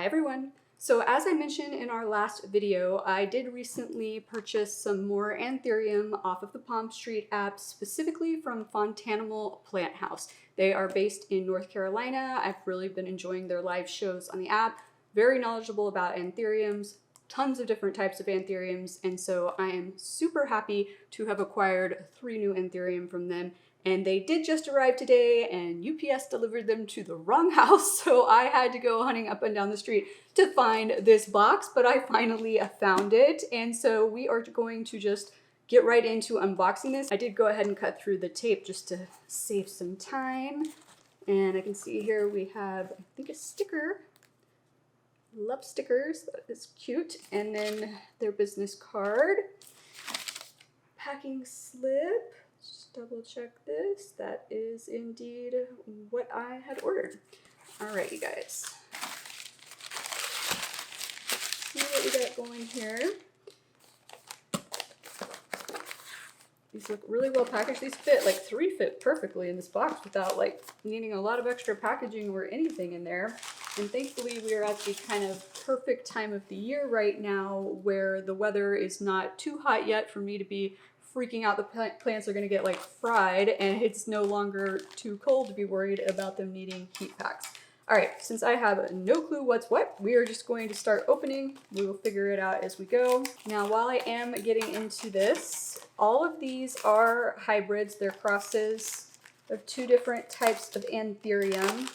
Hi everyone! So as I mentioned in our last video, I did recently purchase some more Anthurium off of the Palm Street app, specifically from Fontanimal Plant House. They are based in North Carolina. I've really been enjoying their live shows on the app. Very knowledgeable about Anthuriums, tons of different types of Anthuriums, and so I am super happy to have acquired 3 new Anthurium from them. And they did just arrive today, and UPS delivered them to the wrong house, so I had to go hunting up and down the street to find this box, but I finally found it. And so we are going to just get right into unboxing this. I did go ahead and cut through the tape just to save some time. And I can see here we have, I think, a sticker. Love stickers, that is cute. And then their business card. Packing slip. Just double check this. That is indeed what I had ordered. All right, you guys. See what we got going here. These look really well packaged. These fit, like 3 fit perfectly in this box without like needing a lot of extra packaging or anything in there. And thankfully we are at the kind of perfect time of the year right now where the weather is not too hot yet for me to be freaking out. The plants are going to get like fried, and it's no longer too cold to be worried about them needing heat packs. All right, since I have no clue what's what, we are just going to start opening. We will figure it out as we go. Now, while I am getting into this, all of these are hybrids. They're crosses of 2 different types of Anthurium,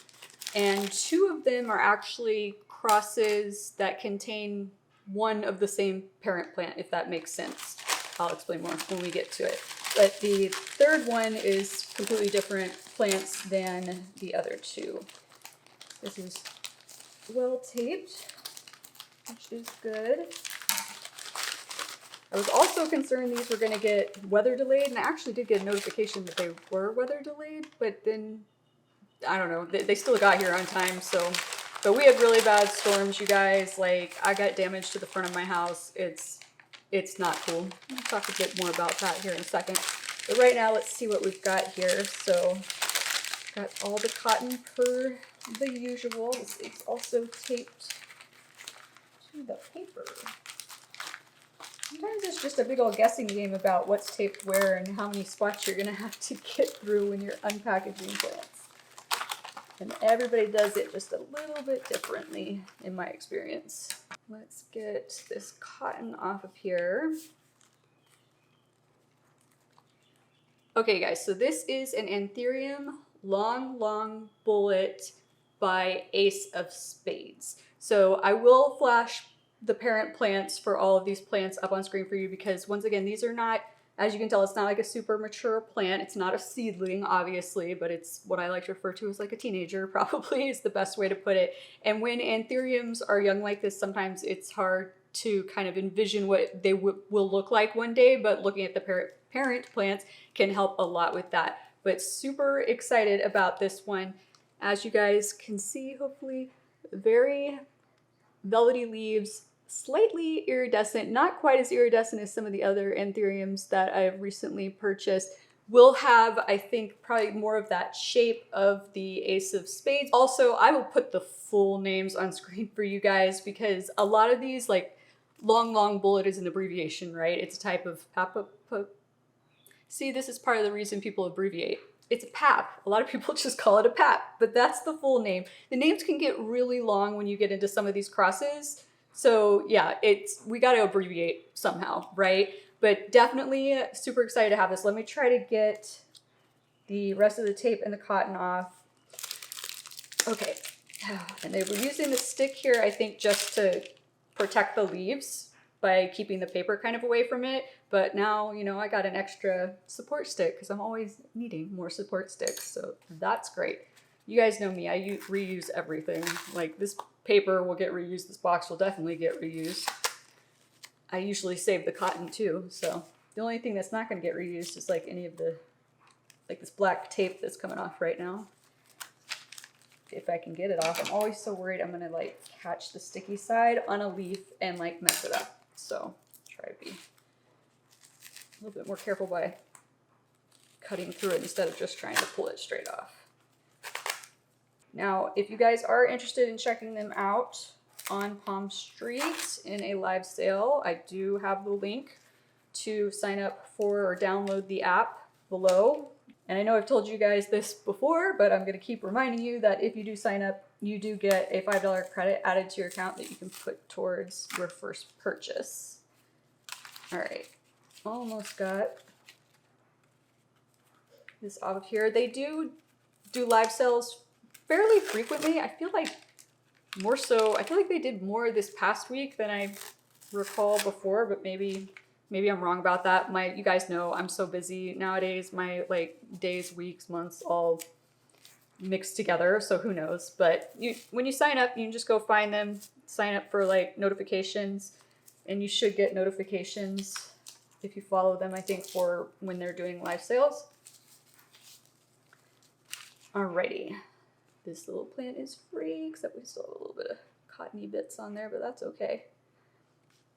and 2 of them are actually crosses that contain one of the same parent plant, if that makes sense. I'll explain more when we get to it. But the 3rd one is completely different plants than the other 2. This is well taped, which is good. I was also concerned these were going to get weather delayed, and I actually did get a notification that they were weather delayed, but then, I don't know, they still got here on time, so. But we had really bad storms, you guys. Like, I got damage to the front of my house. It's not cool. I'll talk a bit more about that here in a second. But right now, let's see what we've got here. So, got all the cotton per the usual. This is also taped to the paper. Sometimes it's just a big old guessing game about what's taped where and how many spots you're gonna have to get through when you're unpackaging plants. And everybody does it just a little bit differently, in my experience. Let's get this cotton off of here. Okay, guys, so this is an Anthurium long bullet by Ace of Spades. So I will flash the parent plants for all of these plants up on screen for you because, once again, these are not, as you can tell, it's not like a super mature plant. It's not a seedling, obviously, but it's what I like to refer to as like a teenager, probably is the best way to put it. And when Anthuriums are young like this, sometimes it's hard to kind of envision what they will look like one day, but looking at the parent plants can help a lot with that. But super excited about this one. As you guys can see, hopefully, very velvety leaves, slightly iridescent, not quite as iridescent as some of the other Anthuriums that I've recently purchased. Will have, I think, probably more of that shape of the Ace of Spades. Also, I will put the full names on screen for you guys because a lot of these, like long bullet is an abbreviation, right? It's a type of See, this is part of the reason people abbreviate. It's a PAP. A lot of people just call it a PAP, but that's the full name. The names can get really long when you get into some of these crosses. So yeah, we got to abbreviate somehow, right? But definitely super excited to have this. Let me try to get the rest of the tape and the cotton off. Okay, and they were using the stick here, I think, just to protect the leaves by keeping the paper kind of away from it. But now, you know, I got an extra support stick because I'm always needing more support sticks. So that's great. You guys know me, I reuse everything. Like, this paper will get reused, this box will definitely get reused. I usually save the cotton too. So the only thing that's not gonna get reused is like any of the, like this black tape that's coming off right now. If I can get it off. I'm always so worried I'm gonna like catch the sticky side on a leaf and like mess it up. So try to be a little bit more careful by cutting through it instead of just trying to pull it straight off. Now, if you guys are interested in checking them out, on Palm Street in a live sale. I do have the link to sign up for or download the app below. And I know I've told you guys this before, but I'm going to keep reminding you that if you do sign up, you do get a $5 credit added to your account that you can put towards your first purchase. All right, almost got this off of here. They do live sales fairly frequently. I feel like more so, I feel like they did more this past week than I recall before, but maybe I'm wrong about that. You guys know I'm so busy nowadays. My like days, weeks, months all mixed together, so who knows. But when you sign up, you can just go find them, sign up for like notifications, and you should get notifications if you follow them, I think, for when they're doing live sales. Alrighty. This little plant is free, except we still have a little bit of cottony bits on there, but that's okay.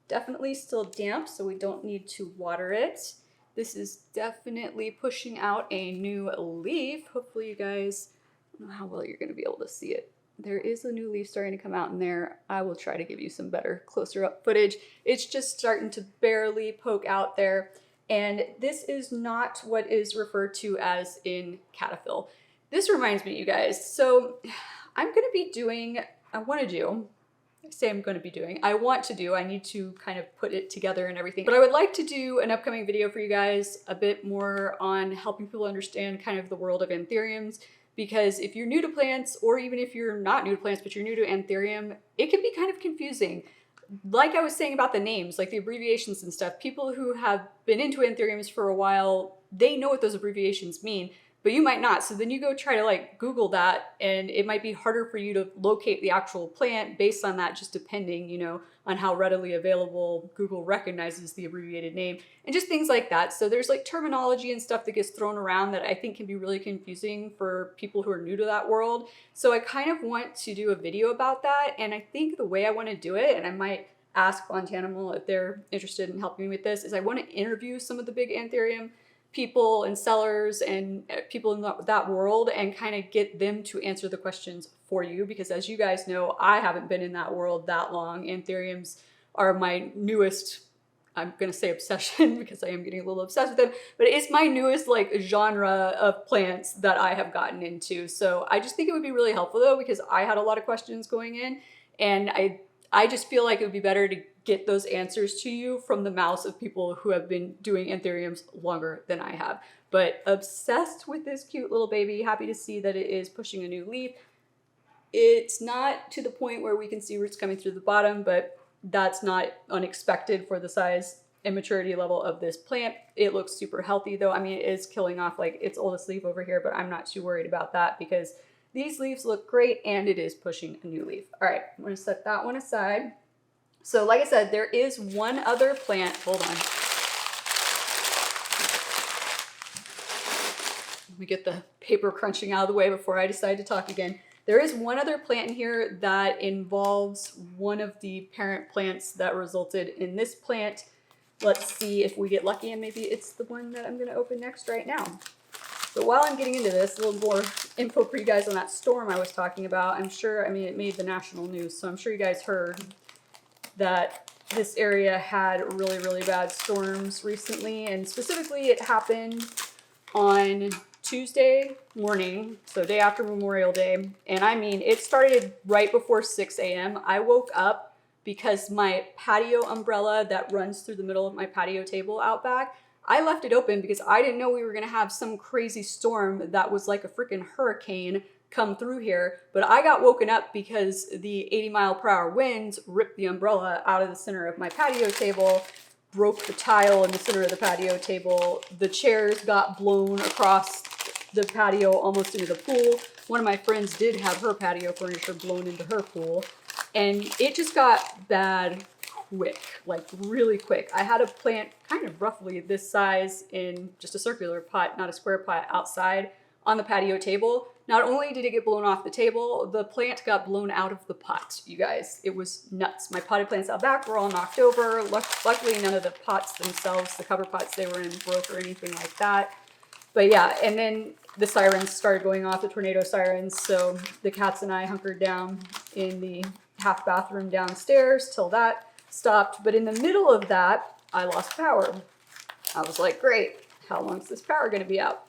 Definitely still damp, so we don't need to water it. This is definitely pushing out a new leaf. Hopefully you guys, I don't know how well you're going to be able to see it. There is a new leaf starting to come out in there. I will try to give you some better closer up footage. It's just starting to barely poke out there. And this is not what is referred to as in cataphyll. This reminds me, you guys, so I'm going to be doing, I want to kind of put it together and everything. But I would like to do an upcoming video for you guys a bit more on helping people understand kind of the world of anthuriums. Because if you're new to plants, or even if you're not new to plants, but you're new to anthurium, it can be kind of confusing. Like I was saying about the names, like the abbreviations and stuff, people who have been into anthuriums for a while, they know what those abbreviations mean. But you might not. So then you go try to like Google that, and it might be harder for you to locate the actual plant based on that, just depending, you know, on how readily available Google recognizes the abbreviated name and just things like that. So there's like terminology and stuff that gets thrown around that I think can be really confusing for people who are new to that world. So I kind of want to do a video about that. And I think the way I want to do it, and I might ask Fontanimal if they're interested in helping me with this, is I want to interview some of the big anthurium people and sellers and people in that world and kind of get them to answer the questions for you, because as you guys know, I haven't been in that world that long. Anthuriums are my newest, I'm gonna say obsession because I am getting a little obsessed with them, but it's my newest like genre of plants that I have gotten into. So I just think it would be really helpful though, because I had a lot of questions going in, and I just feel like it would be better to get those answers to you from the mouths of people who have been doing anthuriums longer than I have. But obsessed with this cute little baby. Happy to see that it is pushing a new leaf. It's not to the point where we can see roots coming through the bottom, but that's not unexpected for the size and maturity level of this plant. It looks super healthy though. I mean, it is killing off like its oldest leaf over here, but I'm not too worried about that because these leaves look great and it is pushing a new leaf. All right, I'm gonna set that one aside. So like I said, there is one other plant, hold on. Let me get the paper crunching out of the way before I decide to talk again. There is one other plant in here that involves one of the parent plants that resulted in this plant. Let's see if we get lucky and maybe it's the one that I'm gonna open next right now. But while I'm getting into this, a little more info for you guys on that storm I was talking about. I'm sure, I mean, it made the national news, so I'm sure you guys heard that this area had really, really bad storms recently, and specifically it happened on Tuesday morning, so day after Memorial Day, and I mean, it started right before 6 a.m. I woke up because my patio umbrella that runs through the middle of my patio table out back, I left it open because I didn't know we were gonna have some crazy storm that was like a freaking hurricane come through here, but I got woken up because the 80-mile-per-hour winds ripped the umbrella out of the center of my patio table, broke the tile in the center of the patio table. The chairs got blown across the patio almost into the pool. One of my friends did have her patio furniture blown into her pool, and it just got bad quick, like really quick. I had a plant kind of roughly this size in just a circular pot, not a square pot, outside on the patio table. Not only did it get blown off the table, the plant got blown out of the pot, you guys. It was nuts. My potted plants out back were all knocked over. Luckily, none of the pots themselves, the cover pots they were in, broke or anything like that. But yeah, and then the sirens started going off, the tornado sirens. So the cats and I hunkered down in the half bathroom downstairs till that stopped. But in the middle of that, I lost power. I was like, great, how long is this power gonna be out?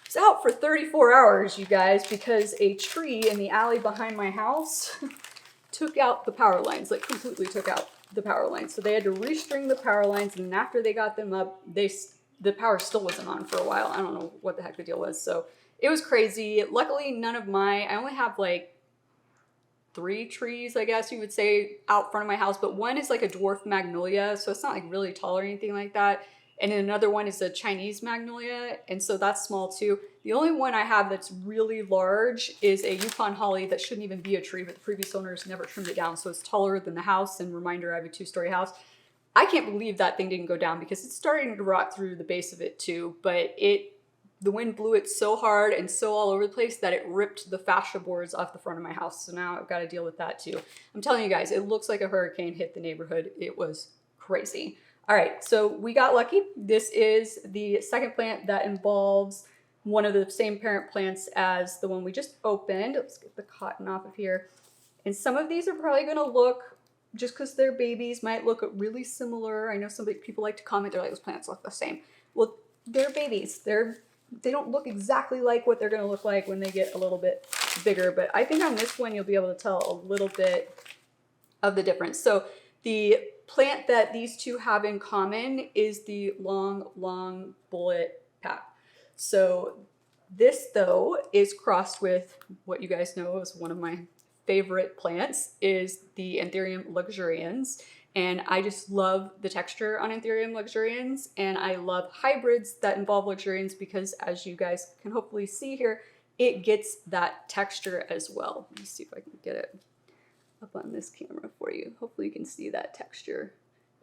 It's out for 34 hours, you guys, because a tree in the alley behind my house took out the power lines, like completely took out the power lines. So they had to restring the power lines, and after they got them up, the power still wasn't on for a while. I don't know what the heck the deal was. So it was crazy. Luckily, I only have like 3 trees, I guess you would say, out front of my house, but one is like a dwarf magnolia, so it's not like really tall or anything like that. And then another one is a Chinese magnolia, and so that's small too. The only one I have that's really large is a Yukon holly that shouldn't even be a tree, but the previous owners never trimmed it down, so it's taller than the house. And reminder, I have a 2-story house. I can't believe that thing didn't go down because it's starting to rot through the base of it too, but the wind blew it so hard and so all over the place that it ripped the fascia boards off the front of my house. So now I've got to deal with that too. I'm telling you guys, it looks like a hurricane hit the neighborhood. It was crazy. All right, so we got lucky. This is the second plant that involves one of the same parent plants as the one we just opened. Let's get the cotton off of here. And some of these are probably gonna look, just because they're babies, might look really similar. I know some people like to comment, they're like, those plants look the same. Well, they're babies. They don't look exactly like what they're gonna look like when they get a little bit bigger, but I think on this one, you'll be able to tell a little bit of the difference. So the plant that these two have in common is the long bullet path. So this, though, is crossed with what you guys know is one of my favorite plants, is the Anthurium Luxurians. And I just love the texture on Anthurium Luxurians, and I love hybrids that involve Luxurians because, as you guys can hopefully see here, it gets that texture as well. Let me see if I can get it up on this camera for you. Hopefully you can see that texture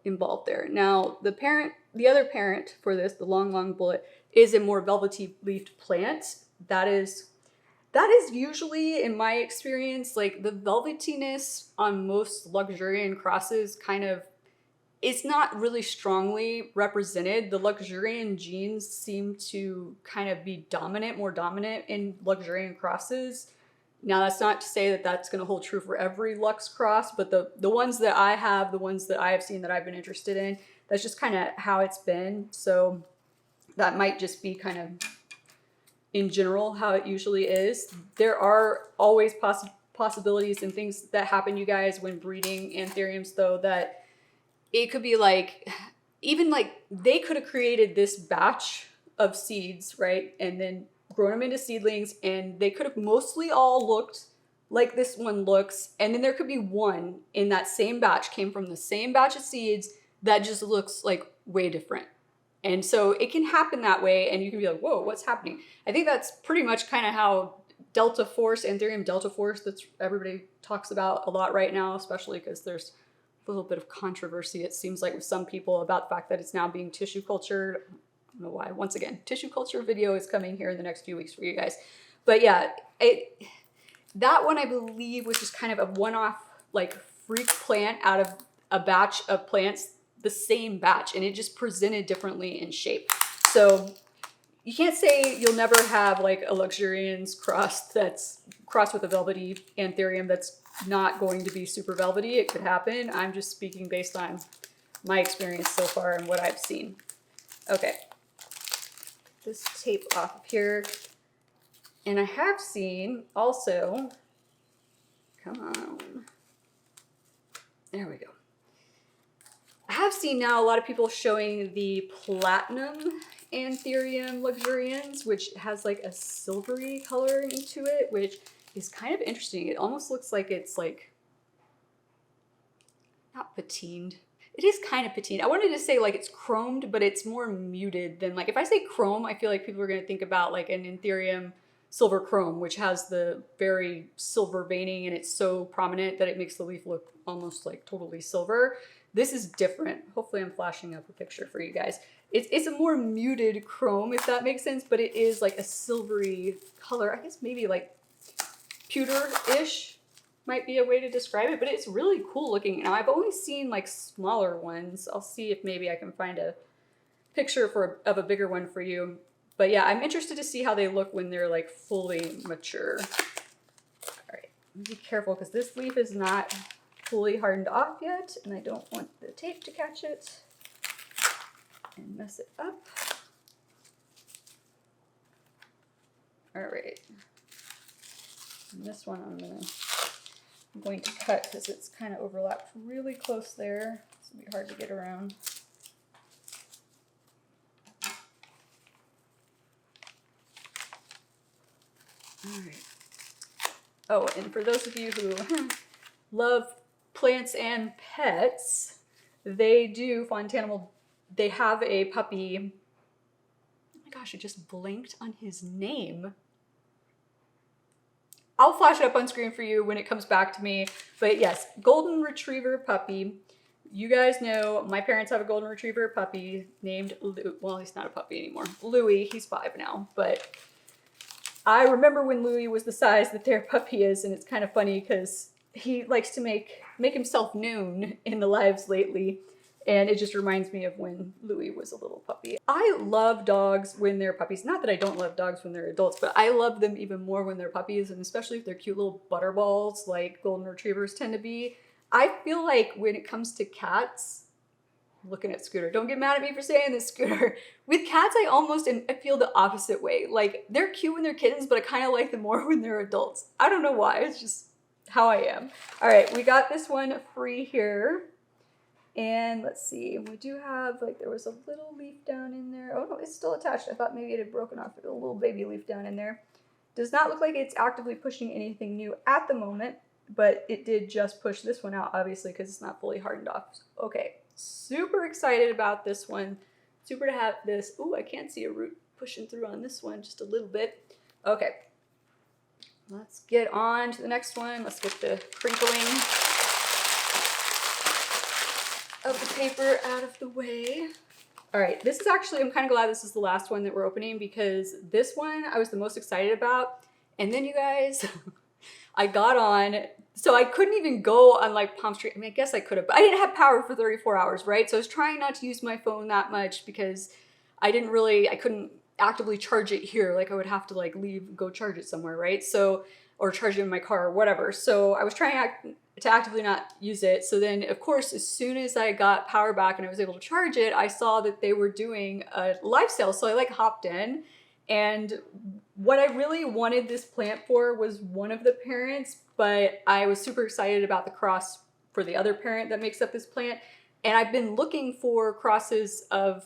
involved there. Now, the other parent for this, the long bullet, is a more velvety leafed plant. That is usually, in my experience, like the velvetiness on most luxurian crosses kind of, it's not really strongly represented. The luxurian genes seem to kind of be more dominant in luxurian crosses. Now, that's not to say that that's going to hold true for every Lux cross, but the ones that I have, the ones that I have seen that I've been interested in, that's just kind of how it's been. So that might just be kind of in general how it usually is. There are always possibilities and things that happen, you guys, when breeding anthuriums, though, that it could be like, even like they could have created this batch of seeds, right? And then grown them into seedlings, and they could have mostly all looked like this one looks. And then there could be one in that same batch, came from the same batch of seeds, that just looks like way different. And so it can happen that way, and you can be like, whoa, what's happening? I think that's pretty much kind of how Delta Force, Anthurium Delta Force, that's everybody talks about a lot right now, especially because there's a little bit of controversy, it seems like, with some people about the fact that it's now being tissue cultured. I don't know why. Once again, tissue culture video is coming here in the next few weeks for you guys. But yeah, that one I believe was just kind of a one-off like freak plant out of a batch of plants, the same batch, and it just presented differently in shape. So you can't say you'll never have like a Luxurians cross that's crossed with a velvety Anthurium that's not going to be super velvety. It could happen. I'm just speaking based on my experience so far and what I've seen. Okay, this tape off of here. And I have seen also, come on, there we go. I have seen now a lot of people showing the Platinum Anthurium Luxurians, which has like a silvery coloring to it, which is kind of interesting. It almost looks like it's like, not patined. It is kind of patined. I wanted to say like it's chromed, but it's more muted than, like, if I say chrome, I feel like people are going to think about like an Anthurium silver chrome, which has the very silver veining, and it's so prominent that it makes the leaf look almost like totally silver. This is different. Hopefully I'm flashing up a picture for you guys. It's a more muted chrome, if that makes sense, but it is like a silvery color. I guess maybe like pewter-ish might be a way to describe it, but it's really cool looking. Now, I've only seen like smaller ones. I'll see if maybe I can find a picture of a bigger one for you. But yeah, I'm interested to see how they look when they're like fully mature. All right, be careful because this leaf is not fully hardened off yet, and I don't want the tape to catch it and mess it up. All right. And this one I'm going to cut because it's kind of overlapped really close there. It's gonna be hard to get around. All right. Oh, and for those of you who love plants and pets, they do, Fontanimal, they have a puppy. Oh my gosh, I just blinked on his name. I'll flash it up on screen for you when it comes back to me. But yes, golden retriever puppy. You guys know my parents have a golden retriever puppy named, well, he's not a puppy anymore. Louie, he's 5 now. But I remember when Louie was the size that their puppy is, and it's kind of funny because he likes to make himself known in the lives lately. And it just reminds me of when Louie was a little puppy. I love dogs when they're puppies. Not that I don't love dogs when they're adults, but I love them even more when they're puppies, and especially if they're cute little butterballs like golden retrievers tend to be. I feel like when it comes to cats, I'm looking at Scooter, don't get mad at me for saying this, Scooter. With cats, I feel the opposite way. Like, they're cute when they're kittens, but I kind of like them more when they're adults. I don't know why, it's just how I am. All right, we got this one free here. And let's see, we do have, like, there was a little leaf down in there. Oh no, it's still attached. I thought maybe it had broken off. There's a little baby leaf down in there. Does not look like it's actively pushing anything new at the moment, but it did just push this one out, obviously, because it's not fully hardened off. Okay, super excited about this one. Super to have this. Ooh, I can't see a root pushing through on this one, just a little bit. Okay, let's get on to the next one. Let's get the crinkling of the paper out of the way. All right, this is actually, I'm kind of glad this is the last one that we're opening because this one I was the most excited about. And then you guys, I got on, so I couldn't even go on like Palm Street. I mean, I guess I could have, but I didn't have power for 34 hours, right? So I was trying not to use my phone that much because I couldn't actively charge it here. Like I would have to like leave, go charge it somewhere, right? So, or charge it in my car or whatever. So I was trying to actively not use it. So then, of course, as soon as I got power back and I was able to charge it, I saw that they were doing a live sale. So I like hopped in, and what I really wanted this plant for was one of the parents, but I was super excited about the cross for the other parent that makes up this plant. And I've been looking for crosses of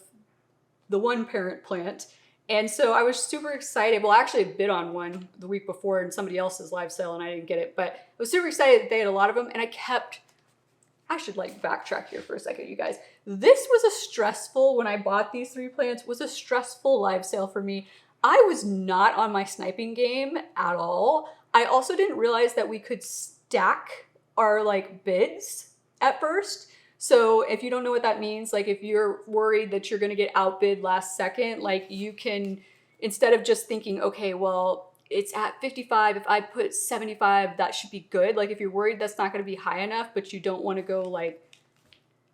the one parent plant. And so I was super excited. Well, I actually bid on one the week before in somebody else's live sale and I didn't get it, but I was super excited that they had a lot of them, and I should like backtrack here for a second, you guys. This was a stressful, when I bought these 3 plants, was a stressful live sale for me. I was not on my sniping game at all. I also didn't realize that we could stack our like bids at first. So if you don't know what that means, like if you're worried that you're going to get outbid last second, like you can, instead of just thinking, okay, well, it's at 55. If I put 75, that should be good. Like if you're worried that's not going to be high enough, but you don't want to go like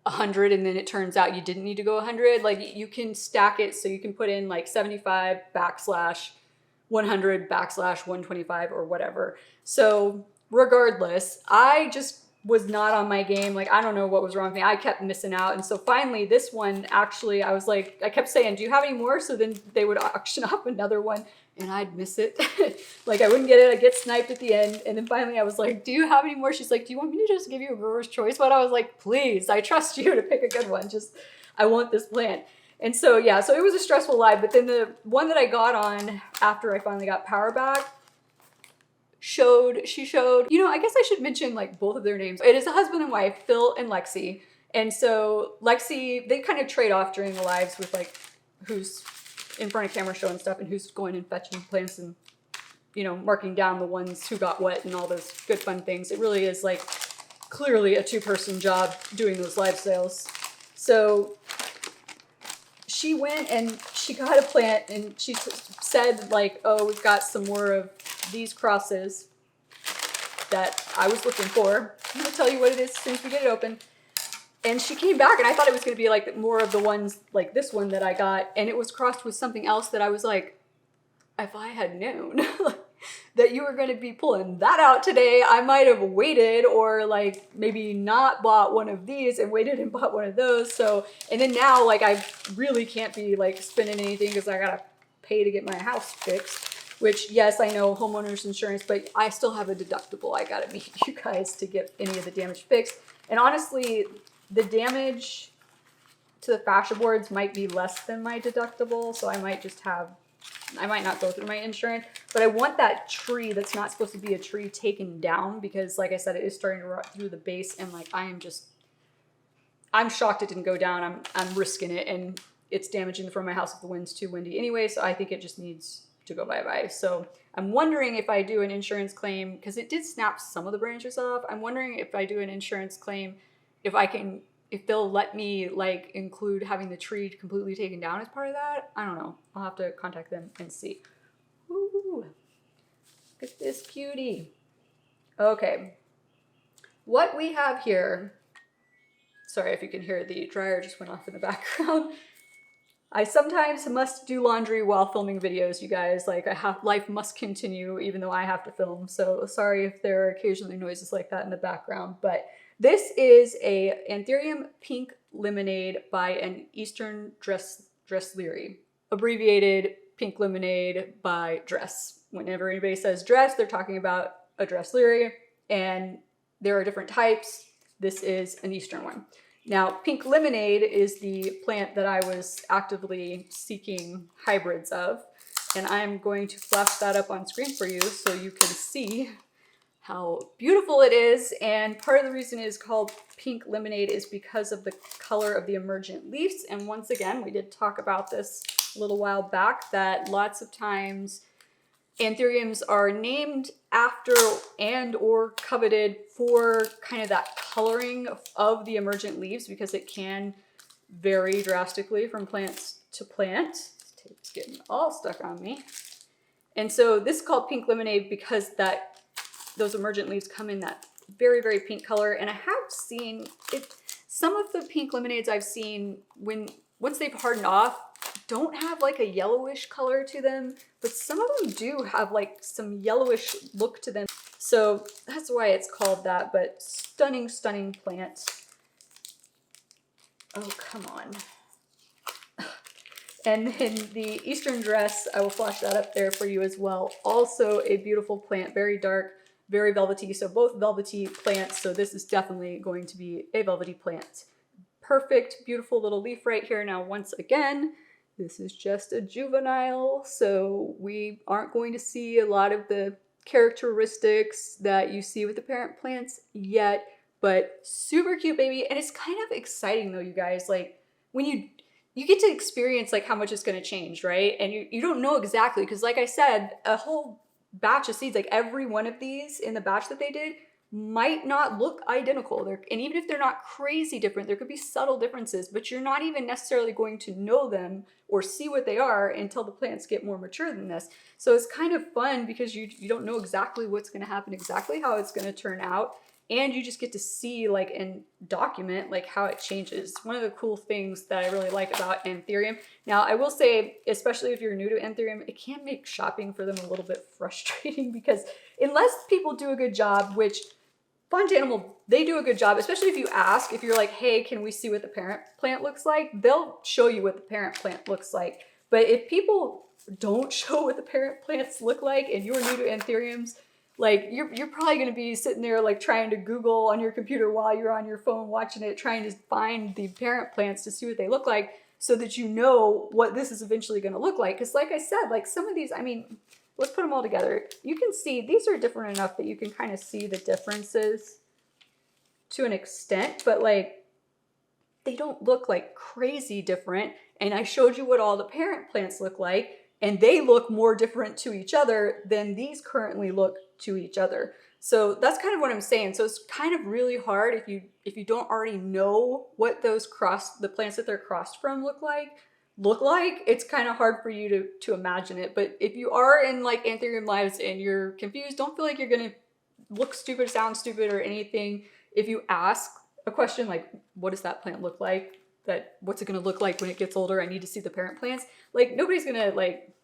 100 and then it turns out you didn't need to go 100, like you can stack it. So you can put in like 75 backslash 100 backslash 125 or whatever. So regardless, I just was not on my game. Like, I don't know what was wrong with me. I kept missing out. And so finally this one, actually, I was like, I kept saying, do you have any more? So then they would auction off another one and I'd miss it. Like I wouldn't get it. I'd get sniped at the end. And then finally I was like, do you have any more? She's like, do you want me to just give you a grower's choice? But I was like, please, I trust you to pick a good one. Just, I want this plant. And so, yeah, so it was a stressful live. But then the one that I got on after I finally got power back, she showed, you know, I guess I should mention like both of their names. It is a husband and wife, Phil and Lexi. And so Lexi, they kind of trade off during the lives with like who's in front of camera showing stuff and who's going and fetching plants and, you know, marking down the ones who got what and all those good fun things. It really is like clearly a 2-person job doing those live sales. So she went and she got a plant and she said like, oh, we've got some more of these crosses that I was looking for. I'm gonna tell you what it is as soon as we get it open. And she came back and I thought it was gonna be like more of the ones like this one that I got, and it was crossed with something else that I was like, if I had known. that you were going to be pulling that out today. I might have waited, or like maybe not bought one of these and waited and bought one of those. So, and then now like I really can't be like spending anything because I gotta pay to get my house fixed, which yes, I know homeowners insurance, but I still have a deductible I gotta meet you guys to get any of the damage fixed. And honestly, the damage to the fascia boards might be less than my deductible, so I might not go through my insurance, but I want that tree that's not supposed to be a tree taken down, because like I said, it is starting to rot through the base, and like I'm shocked it didn't go down. I'm risking it, and it's damaging the front of my house if the wind's too windy anyway, so I think it just needs to go bye-bye. So I'm wondering if I do an insurance claim, because it did snap some of the branches off. I'm wondering if I do an insurance claim, if they'll let me like include having the tree completely taken down as part of that. I don't know. I'll have to contact them and see. Ooh, look at this cutie. Okay. What we have here, sorry if you can hear the dryer just went off in the background. I sometimes must do laundry while filming videos, you guys. Like life must continue even though I have to film. So sorry if there are occasionally noises like that in the background, but this is a Anthurium Pink Lemonade by an Eastern Dressleri, abbreviated Pink Lemonade by Dress. Whenever anybody says dress, they're talking about a Dressleri, and there are different types. This is an Eastern one. Now, Pink Lemonade is the plant that I was actively seeking hybrids of, and I'm going to flash that up on screen for you so you can see how beautiful it is. And part of the reason it is called Pink Lemonade is because of the color of the emergent leaves. And once again, we did talk about this a little while back, that lots of times Anthuriums are named after and or coveted for kind of that coloring of the emergent leaves, because it can vary drastically from plant to plant. This tape's getting all stuck on me. And so this is called Pink Lemonade because those emergent leaves come in that very, very pink color. And I have seen it, some of the pink lemonades I've seen, once they've hardened off, don't have like a yellowish color to them, but some of them do have like some yellowish look to them. So that's why it's called that, but stunning, stunning plant. Oh, come on. And then the Eastern Dress, I will flash that up there for you as well. Also a beautiful plant, very dark, very velvety. So both velvety plants. So this is definitely going to be a velvety plant. Perfect, beautiful little leaf right here. Now, once again, this is just a juvenile, so we aren't going to see a lot of the characteristics that you see with the parent plants yet, but super cute baby. And it's kind of exciting though, you guys, like when you get to experience like how much it's going to change, right? And you don't know exactly, because like I said, a whole batch of seeds, like every one of these in the batch that they did might not look identical. And even if they're not crazy different, there could be subtle differences, but you're not even necessarily going to know them or see what they are until the plants get more mature than this. So it's kind of fun because you don't know exactly what's going to happen, exactly how it's going to turn out, and you just get to see like and document like how it changes. One of the cool things that I really like about Anthurium. Now I will say, especially if you're new to Anthurium, it can make shopping for them a little bit frustrating, because unless people do a good job, which Fontanimal, they do a good job, especially if you ask, if you're like, hey, can we see what the parent plant looks like? They'll show you what the parent plant looks like. But if people don't show what the parent plants look like and you're new to Anthuriums, like you're probably going to be sitting there like trying to Google on your computer while you're on your phone watching it, trying to find the parent plants to see what they look like so that you know what this is eventually going to look like. Because like I said, like some of these, I mean, let's put them all together. You can see these are different enough that you can kind of see the differences to an extent, but like they don't look like crazy different. And I showed you what all the parent plants look like, and they look more different to each other than these currently look to each other. So that's kind of what I'm saying. So it's kind of really hard if you don't already know what those the plants that they're crossed from look like. It's kind of hard for you to imagine it. But if you are in like Anthurium lives and you're confused, don't feel like you're gonna look stupid, sound stupid, or anything. If you ask a question like, what does that plant look like? What's it gonna look like when it gets older? I need to see the parent plants. Like nobody's gonna like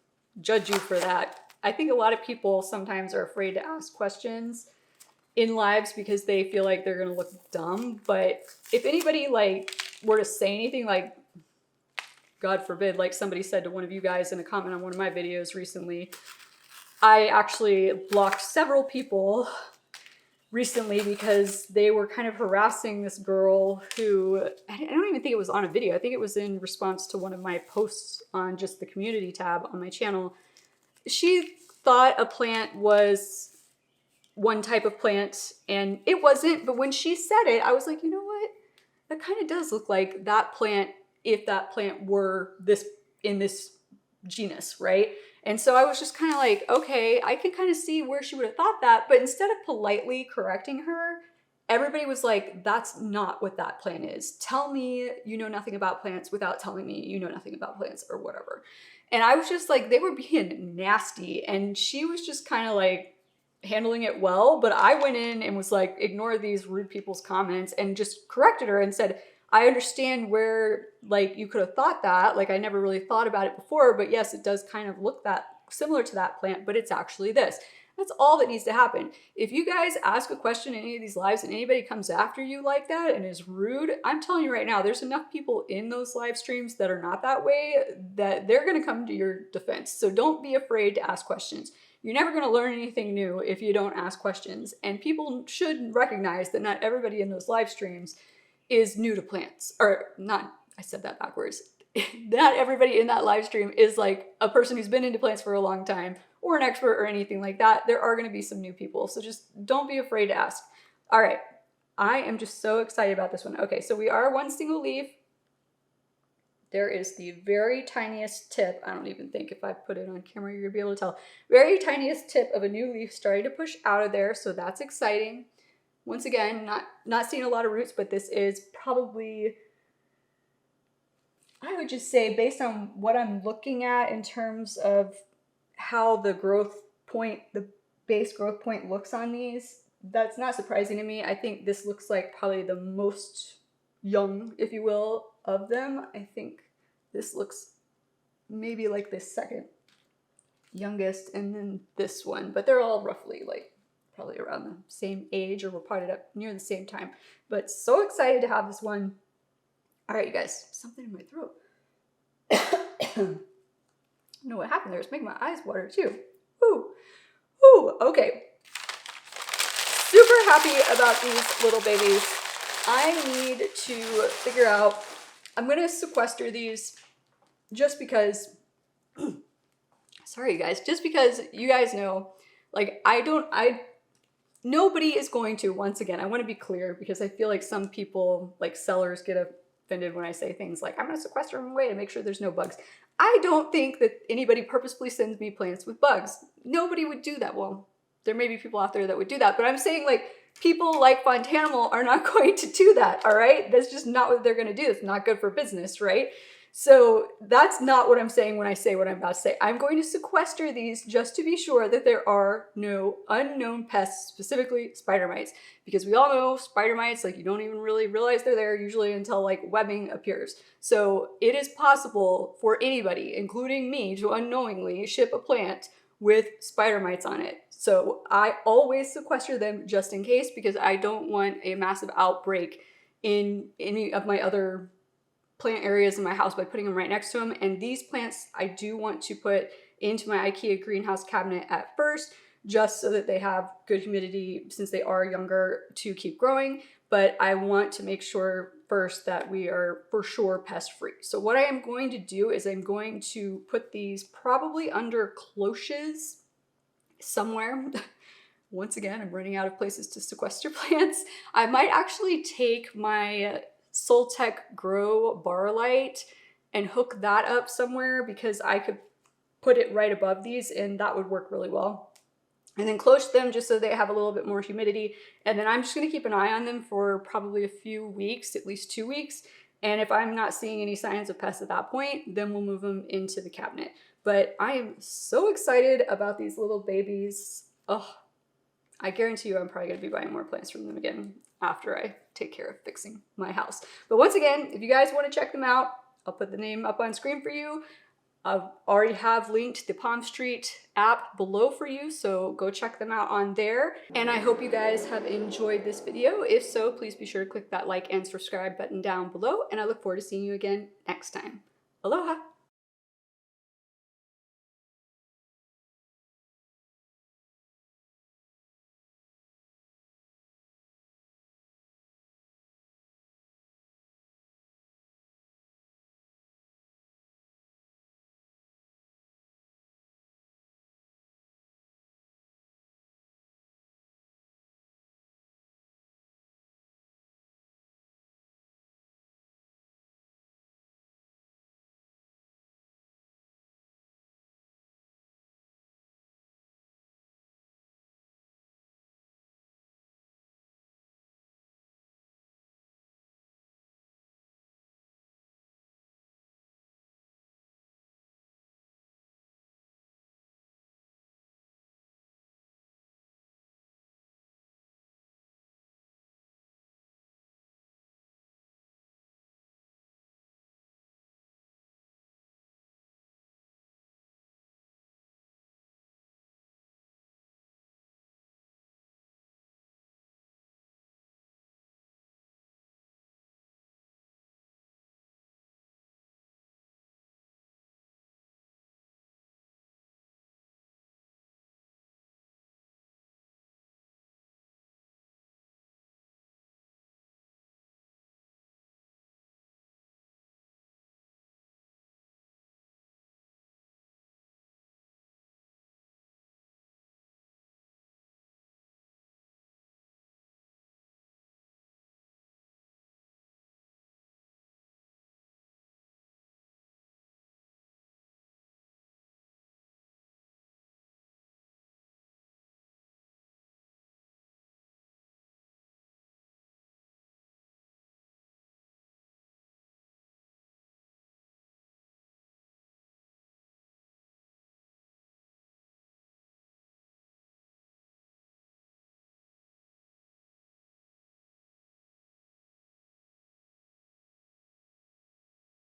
judge you for that I think a lot of people sometimes are afraid to ask questions in lives because they feel like they're gonna look dumb. But if anybody like were to say anything, like God forbid, like somebody said to one of you guys in a comment on one of my videos recently, I actually blocked several people recently because they were kind of harassing this girl who, I don't even think it was on a video. I think it was in response to one of my posts on just the community tab on my channel. She thought a plant was one type of plant and it wasn't, but when she said it, I was like, you know what? That kind of does look like that plant if that plant were this in this genus, right? And so I was just kind of like, okay, I can kind of see where she would have thought that, but instead of politely correcting her, everybody was like, that's not what that plant is. Tell me you know nothing about plants without telling me you know nothing about plants or whatever. And I was just like, they were being nasty, and she was just kind of like handling it well, but I went in and was like, ignore these rude people's comments and just corrected her and said, I understand where like you could have thought that, like I never really thought about it before, but yes, it does kind of look that similar to that plant, but it's actually this. That's all that needs to happen. If you guys ask a question in any of these lives and anybody comes after you like that and is rude, I'm telling you right now, there's enough people in those live streams that are not that way that they're going to come to your defense. So don't be afraid to ask questions. You're never going to learn anything new if you don't ask questions. And people should recognize that not everybody in those live streams is new to plants, or not, I said that backwards. Not everybody in that live stream is like a person who's been into plants for a long time or an expert or anything like that. There are going to be some new people, so just don't be afraid to ask. All right, I am just so excited about this one. Okay, so we are one single leaf. There is the very tiniest tip. I don't even think if I put it on camera you're gonna be able to tell. Very tiniest tip of a new leaf starting to push out of there, so that's exciting. Once again, not seeing a lot of roots, but this is probably, I would just say, based on what I'm looking at in terms of how the growth point, the base growth point looks on these, that's not surprising to me. I think this looks like probably the most young, if you will, of them. I think this looks maybe like the second youngest and then this one, but they're all roughly like probably around the same age or were potted up near the same time. But so excited to have this one. All right, you guys, something in my throat. I don't know what happened there. It's making my eyes water too. Ooh, ooh, okay. Super happy about these little babies. I need to figure out, I'm gonna sequester these just because, sorry you guys, just because you guys know, like nobody is going to, once again, I want to be clear because I feel like some people, like sellers, get offended when I say things like, I'm going to sequester them away to make sure there's no bugs. I don't think that anybody purposefully sends me plants with bugs. Nobody would do that. Well, there may be people out there that would do that, but I'm saying like people like Fontanimal are not going to do that, all right? That's just not what they're going to do. It's not good for business, right? So that's not what I'm saying when I say what I'm about to say. I'm going to sequester these just to be sure that there are no unknown pests, specifically spider mites, because we all know spider mites, like you don't even really realize they're there usually until like webbing appears. So it is possible for anybody, including me, to unknowingly ship a plant with spider mites on it. So I always sequester them just in case, because I don't want a massive outbreak in any of my other plant areas in my house by putting them right next to them. And these plants I do want to put into my IKEA greenhouse cabinet at first, just so that they have good humidity since they are younger to keep growing. But I want to make sure first that we are for sure pest free. So what I am going to do is I'm going to put these probably under cloches somewhere. Once again, I'm running out of places to sequester plants. I might actually take my Soltech Grow bar light and hook that up somewhere, because I could put it right above these and that would work really well. And then cloche them just so they have a little bit more humidity. And then I'm just going to keep an eye on them for probably a few weeks, at least 2 weeks. And if I'm not seeing any signs of pests at that point, then we'll move them into the cabinet. But I am so excited about these little babies. Oh, I guarantee you I'm probably going to be buying more plants from them again after I take care of fixing my house. But once again, if you guys want to check them out, I'll put the name up on screen for you. I already have linked the Palm Street app below for you, so go check them out on there. And I hope you guys have enjoyed this video. If so, please be sure to click that like and subscribe button down below, and I look forward to seeing you again next time. Aloha!